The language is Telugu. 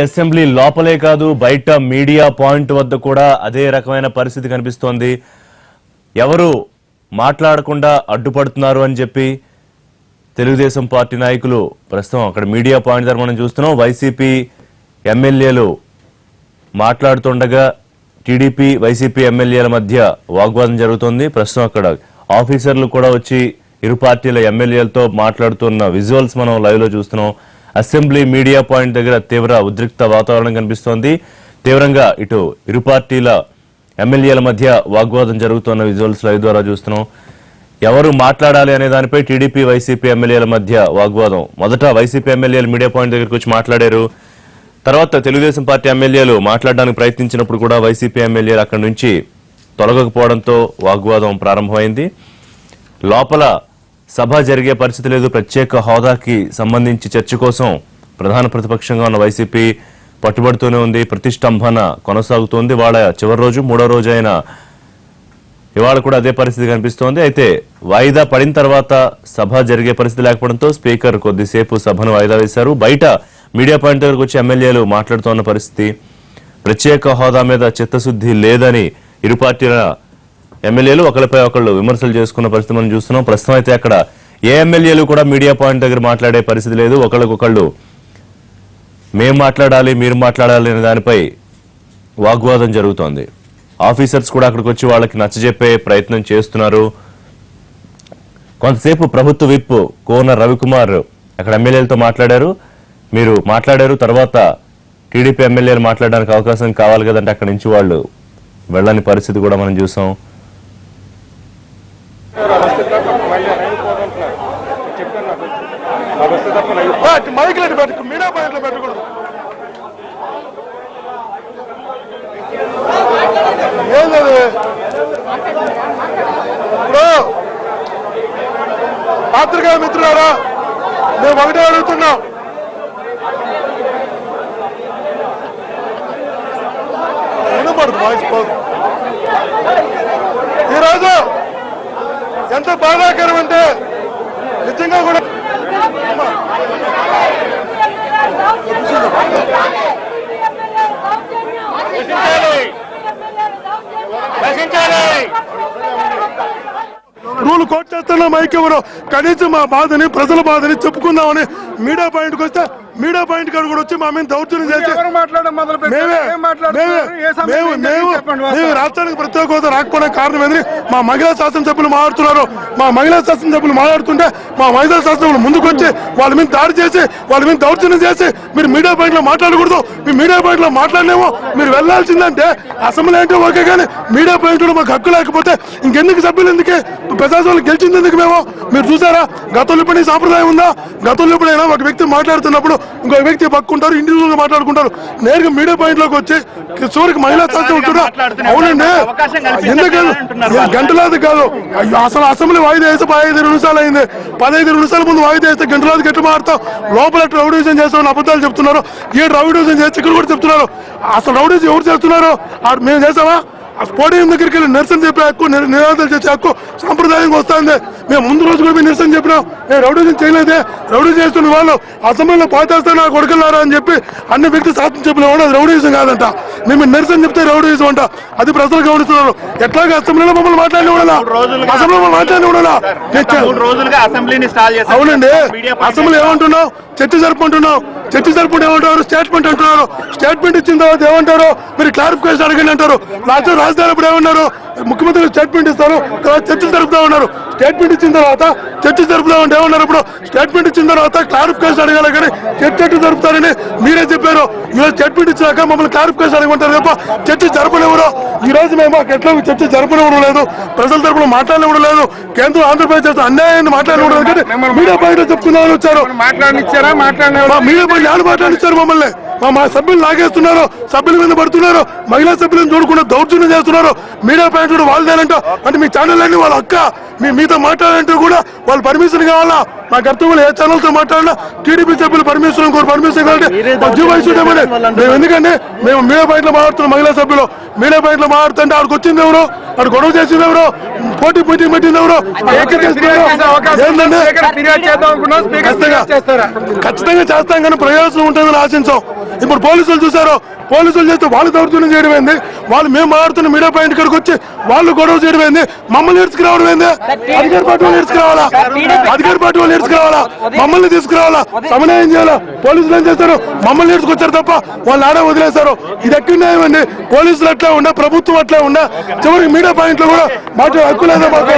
అసెంబ్లీ లోపలే కాదు బయట మీడియా పాయింట్ వద్ద కూడా అదే రకమైన పరిస్థితి కనిపిస్తోంది. ఎవరు మాట్లాడకుండా అడ్డుపడుతున్నారు అని చెప్పి తెలుగుదేశం పార్టీ నాయకులు ప్రస్తుతం అక్కడ మీడియా పాయింట్ దగ్గర మనం చూస్తున్నాం. వైసీపీ ఎమ్మెల్యేలు మాట్లాడుతుండగా టీడీపీ వైసీపీ ఎమ్మెల్యేల మధ్య వాగ్వాదం జరుగుతోంది. ప్రస్తుతం అక్కడ ఆఫీసర్లు కూడా వచ్చి ఇరు పార్టీల ఎమ్మెల్యేలతో మాట్లాడుతున్న విజువల్స్ మనం లైవ్ లో చూస్తున్నాం. అసెంబ్లీ మీడియా పాయింట్ దగ్గర తీవ్ర ఉద్రిక్త వాతావరణం కనిపిస్తోంది. తీవ్రంగా ఇటు ఇరు పార్టీల ఎమ్మెల్యేల మధ్య వాగ్వాదం జరుగుతున్న విజువల్స్ లైవ్ ద్వారా చూస్తున్నాం. ఎవరు మాట్లాడాలి అనే దానిపై టీడీపీ వైసీపీ ఎమ్మెల్యేల మధ్య వాగ్వాదం. మొదట వైసీపీ ఎమ్మెల్యేలు మీడియా పాయింట్ దగ్గరికి వచ్చి మాట్లాడారు. తర్వాత తెలుగుదేశం పార్టీ ఎమ్మెల్యేలు మాట్లాడడానికి ప్రయత్నించినప్పుడు కూడా వైసీపీ ఎమ్మెల్యేలు అక్కడి నుంచి తొలగకపోవడంతో వాగ్వాదం ప్రారంభమైంది. లోపల సభ జరిగే పరిస్థితి లేదు. ప్రత్యేక హోదాకి సంబంధించి చర్చ కోసం ప్రధాన ప్రతిపక్షంగా ఉన్న వైసీపీ పట్టుబడుతూనే ఉంది. ప్రతిష్టంభన కొనసాగుతోంది. వాళ్ళ చివరి రోజు మూడో రోజు అయిన ఇవాళ కూడా అదే పరిస్థితి కనిపిస్తోంది. అయితే వాయిదా పడిన తర్వాత సభ జరిగే పరిస్థితి లేకపోవడంతో స్పీకర్ కొద్దిసేపు సభను వాయిదా వేశారు. బయట మీడియా పాయింట్ దగ్గరకు వచ్చి ఎమ్మెల్యేలు మాట్లాడుతున్న పరిస్థితి. ప్రత్యేక హోదా మీద చిత్తశుద్ధి లేదని ఇరు పార్టీల ఎమ్మెల్యేలు ఒకరిపై ఒకళ్ళు విమర్శలు చేసుకున్న పరిస్థితి మనం చూస్తున్నాం. ప్రస్తుతం అయితే అక్కడ ఏ ఎమ్మెల్యేలు కూడా మీడియా పాయింట్ దగ్గర మాట్లాడే పరిస్థితి లేదు. ఒకళ్ళకొకళ్ళు మేం మాట్లాడాలి మీరు మాట్లాడాలి అనే దానిపై వాగ్వాదం జరుగుతోంది. ఆఫీసర్స్ కూడా అక్కడికి వచ్చి వాళ్ళకి నచ్చజెప్పే ప్రయత్నం చేస్తున్నారు. కొంతసేపు ప్రభుత్వ విప్ కోన రవికుమార్ అక్కడ ఎమ్మెల్యేలతో మాట్లాడారు. మీరు మాట్లాడారు, తర్వాత టీడీపీ ఎమ్మెల్యేలు మాట్లాడడానికి అవకాశం కావాలి కదంటే అక్కడి నుంచి వాళ్ళు వెళ్ళని పరిస్థితి కూడా మనం చూసాం. పాత్రికా మిత్రులారా, మేము ఒకటే అడుగుతున్నాం. ఈరోజు ఎంత బాధాకరం అంటే నిజంగా కూడా రూల్ కోట్ చేస్తున్నా మైక్ ఎవరు కనీసం మా బాధని ప్రజల బాధని చెప్పుకుందామని మీడియా పాయింట్కి వస్తే మీడియా పాయింట్ కాడ కూడా వచ్చి మా మీద దౌర్జన్యం చేసి మేము రాష్ట్రానికి ప్రత్యేక హోదా రాకపోవడానికి కారణం ఏంటని మా మహిళా శాసనసభ్యులు మాట్లాడుతున్నారు. మా మహిళా శాసనసభ్యులు మాట్లాడుతుంటే మా మహిళా శాసనసభ్యులు ముందుకు వచ్చి వాళ్ళ మీద దాడి చేసి వాళ్ళ మీద దౌర్జన్యం చేసి మీరు మీడియా పాయింట్ లో మాట్లాడకూడదు, మీ మీడియా పాయింట్ లో మాట్లాడలేమో, మీరు వెళ్లాల్సిందంటే అసెంబ్లీ అంటే ఓకే, కానీ మీడియా పాయింట్ లో మాకు హక్కు లేకపోతే ఇంకెందుకు సభ్యులు ఎందుకే ప్రజాస్వామ్యం గెలిచింది ఎందుకు? మీరు చూసారా గతంలో ఇప్పుడు సాంప్రదాయం ఉందా? గతంలో ఎప్పుడైనా ఒక వ్యక్తి మాట్లాడుతున్నప్పుడు ఇంకో వ్యక్తి పక్కుంటారు, ఇండివిజువల్ గా మాట్లాడుకుంటారు. నేరుగా మీడియా పాయింట్ లోకి వచ్చి చివరికి మహిళా శాసనం ఉంటుందా? అవునండి, ఎందుకంటే గంటలాది కాదు, అసలు అసెంబ్లీ వాయిదా వేసి 15 నిమిషాలు అయింది. 15 నిమిషాల ముందు వాయిదా వేస్తే గంటలాది గట్టి మారుతాం. లోపల రౌడీజం చేస్తామని అబద్ధాలు చెప్తున్నారు. ఈ రౌడీజం చేసి ఇక్కడ కూడా చెప్తున్నారు. అసలు రౌడీజం ఎవరు చేస్తున్నారు? మేము చేసామా? పోడియం దగ్గరికి వెళ్ళి నిరసన చెప్పే హక్కు, నిరాదలు చేసే హక్కు సాంప్రదాయంగా వస్తుంది. మేము ముందు రోజు కూడా మేము నిరసన చెప్పినాం. నేను రౌడీజం చేయలేదే, రౌడీజం చేస్తున్న వాళ్ళు అసెంబ్లీలో పాతేస్తాను నా కొడుకులారా అని చెప్పి అన్ని వ్యక్తి శాసనం చెప్పిన అది రౌడీజం కాదంట. మేము నిరసన చెప్తే రౌడీజం అంట. అది ప్రజలు గమనిస్తున్నారు. ఎట్లాగా అసెంబ్లీలో మమ్మల్ని మాట్లాడి ఉండాలా? అసెంబ్లీలో మాట్లాడి ఉండాలా? అవునండి, అసెంబ్లీ ఏమంటున్నావు? చర్చ జరుపుకుంటున్నావు. చర్చ జరుపుకుంటే ఏమంటారు? స్టేట్మెంట్ అంటున్నారు. స్టేట్మెంట్ ఇచ్చిన తర్వాత ఏమంటారు? మీరు క్లారిఫికేషన్ అడగండి అంటారు. రాజధాని ఇప్పుడు ఏమన్నారు? ముఖ్యమంత్రి స్టేట్మెంట్ ఇస్తారు, తర్వాత చర్చలు జరుపుతా ఉన్నారు. స్టేట్మెంట్ ఇచ్చిన తర్వాత చర్చ జరుపుతా ఉంటే ఏమన్నారు? ఇప్పుడు స్టేట్మెంట్ ఇచ్చిన తర్వాత క్లారిఫికేషన్ అడగాలి, కానీ చర్చ జరుపుతారని మీరే చెప్పారు. ఈరోజు స్టేట్మెంట్ ఇచ్చాక మమ్మల్ని క్లారిఫికేషన్ అడగమంటారు తప్ప చర్చ జరపనివ్వరు. ఈ రోజు మేము ఎట్లా చర్చ జరపనివ్వడం లేదు, ప్రజల తరపున మాట్లాడనివ్వడం లేదు, కేంద్రం ఆంధ్రప్రదేశ్ చేస్తే అన్యాయాన్ని మాట్లాడనివ్వడం లేదు. మీడియా పాయింట్ చెప్తున్నామని వచ్చారు. మీడియా పాయింట్ ఎవరు మాట్లాడిచ్చారు? మమ్మల్ని మా సభ్యులు లాగేస్తున్నారు, సభ్యుల మీద పడుతున్నారు, మహిళా సభ్యులను చూడకుండా దౌర్జన్యం చేస్తున్నారు. మీడియా పాయింట్ వాళ్ళదేనంట అంటే మీ ఛానల్ అన్ని వాళ్ళ హక్క మీతో మాట్లాడాలంటే కూడా వాళ్ళు పర్మిషన్ కావాలా. మా కర్తవ్యులు ఏ ఛానల్తో మాట్లాడినా టీడీపీ సభ్యులు పర్మిషన్ కావాలంటే మేము ఎందుకంటే మేము మీడియా పాయింట్లో మాట్లాడుతున్నాం. మహిళా సభ్యులు మీడియా పాయింట్లో మాట్లాడుతుంటే ఆడికి వచ్చింది ఎవరు, ఆడు గొడవ చేసింది ఎవరు, పోటీ మీటింగ్ పెట్టింది ఎవరు, ఖచ్చితంగా చేస్తాం కానీ ప్రయోజనం ఉంటుందని ఆశించాం. ఇప్పుడు పోలీసులు చూసారు, పోలీసులు చేస్తే వాళ్ళు దౌర్జన్యం చేయడం ఏంది, వాళ్ళు మేము మాట్లాడుతున్న మీడియా పాయింట్ ఇక్కడికి వచ్చి వాళ్ళు గొడవ చేయడం ఏంది, మమ్మల్ని నేర్చుకురావడం ఏంది, అధికార పార్టీ వాళ్ళు నేర్చుకురావాలా, అధికార పార్టీ వాళ్ళు నేర్చుకురావాలా, మమ్మల్ని తీసుకురావాలా, సమన్వయం చేయాలా. పోలీసులు ఏం చేస్తారు, మమ్మల్ని నేర్చుకొచ్చారు తప్ప వాళ్ళు ఆడే వదిలేశారు. ఇది ఎక్కడ న్యాయం అండి? పోలీసులు అట్లా ఉండే, ప్రభుత్వం అట్లా ఉండే, చివరికి మీడియా పాయింట్ లో కూడా మాట్లాడే హక్కు లేదా మాకు?